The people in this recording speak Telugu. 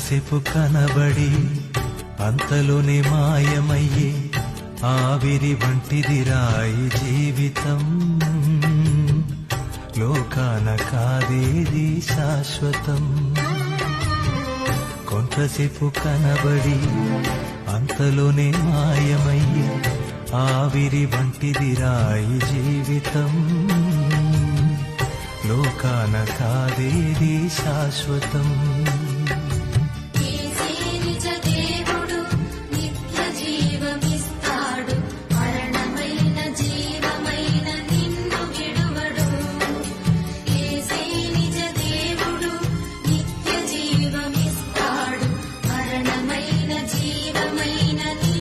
కొంతసేపు కనబడి అంతలోనే మాయమయ్యే ఆవిరి వంటిది రాయి జీవితం. లోకాన కాదేది శాశ్వతం. కొంతసేపు కనబడి అంతలోనే మాయమయ్యే ఆవిరి వంటిది రాయి జీవితం. లోకాన కాదేది శాశ్వతం.